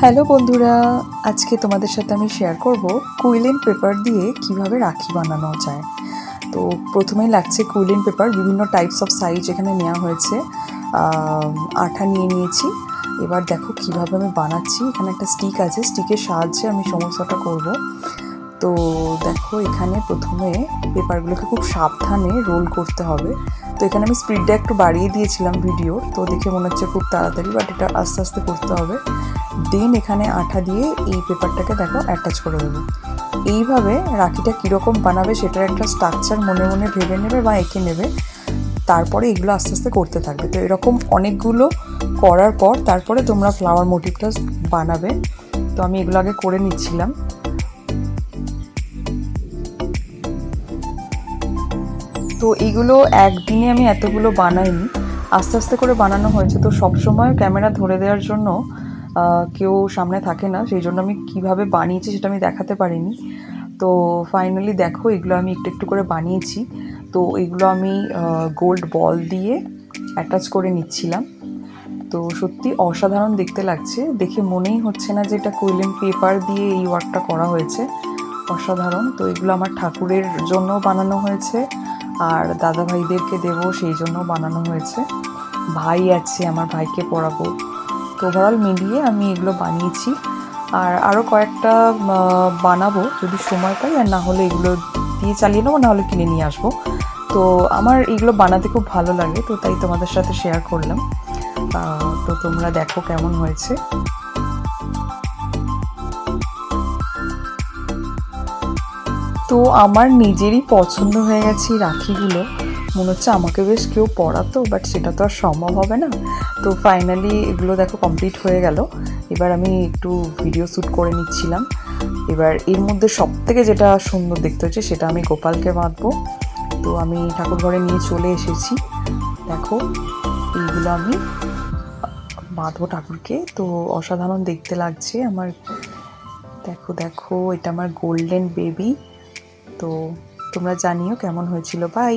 Hello বন্ধুরা, আজকে তোমাদের সাথে আমি শেয়ার করব কুইলিন পেপার দিয়ে কিভাবে রাখি বানানো যায়। তো প্রথমেই লাগছে কুইলিন পেপার, বিভিন্ন টাইপস অফ সাইজ এখানে নেওয়া হয়েছে। আঠা নিয়ে নিয়েছি। এবার দেখো কিভাবে আমি বানাচ্ছি। এখানে একটা স্টিক আছে, স্টিকের সাহায্যে আমি সমস্যাটা করব। তো দেখো এখানে প্রথমে পেপারগুলোকে খুব সাবধানে রোল করতে হবে। তো এখানে আমি স্পিডটা একটু বাড়িয়ে দিয়েছিলাম ভিডিওর, তো দেখে মনে হচ্ছে খুব তাড়াতাড়ি, বাট এটা আস্তে আস্তে করতে হবে। দেন এখানে আঠা দিয়ে এই পেপারটাকে দেখো অ্যাটাচ করে দেবো। এইভাবে রাখিটা কীরকম বানাবে সেটার একটা স্ট্রাকচার মনে মনে ভেবে নেবে বা এঁকে নেবে। তারপরে এগুলো আস্তে আস্তে করতে থাকবে। তো এরকম অনেকগুলো করার পর তারপরে তোমরা ফ্লাওয়ার মোটিভটা বানাবে। তো আমি এগুলো আগে করে নিচ্ছিলাম। তো এইগুলো একদিনে আমি এতগুলো বানাইনি, আস্তে আস্তে করে বানানো হয়েছে। তো সবসময় ক্যামেরা ধরে দেওয়ার জন্য কেউ সামনে থাকে না, সেই জন্য আমি কীভাবে বানিয়েছি সেটা আমি দেখাতে পারিনি। তো ফাইনালি দেখো এগুলো আমি একটু একটু করে বানিয়েছি। তো এগুলো আমি গোল্ড বল দিয়ে অ্যাটাচ করে নিচ্ছিলাম। তো সত্যি অসাধারণ দেখতে লাগছে, দেখে মনেই হচ্ছে না যে এটা কুইলিন পেপার দিয়ে এই ওয়ার্কটা করা হয়েছে। অসাধারণ। তো এগুলো আমার ঠাকুরের জন্য বানানো হয়েছে, আর দাদা ভাইদেরকে দেবো সেই জন্য বানানো হয়েছে। ভাই আছে, আমার ভাইকে পড়াবো। তো ওভারঅল মিলিয়ে আমি এগুলো বানিয়েছি। আর আরও কয়েকটা বানাবো যদি সময় পাই, আর না হলে এগুলো দিয়ে চালিয়ে নেবো, না হলে কিনে নিয়ে আসবো। তো আমার এগুলো বানাতে খুব ভালো লাগে, তো তাই তোমাদের সাথে শেয়ার করলাম। তো তোমরা দেখো কেমন হয়েছে। তো আমার নিজেরই পছন্দ হয়ে গেছে এই রাখিগুলো। মনে হচ্ছে আমাকে বেশ কেউ পড়াতো, বাট সেটা তো আর সম্ভব হবে না। তো ফাইনালি এগুলো দেখো কমপ্লিট হয়ে গেল। এবার আমি একটু ভিডিও শ্যুট করে নিচ্ছিলাম। এবার এর মধ্যে সবথেকে যেটা সুন্দর দেখতে হচ্ছে সেটা আমি গোপালকে বাঁধবো। তো আমি ঠাকুর ঘরে নিয়ে চলে এসেছি। দেখো এইগুলো আমি বাঁধবো ঠাকুরকে। তো অসাধারণ দেখতে লাগছে আমার। দেখো দেখো, এটা আমার গোল্ডেন বেবি। তো তোমরা জানিও কেমন হয়েছিল। বাই।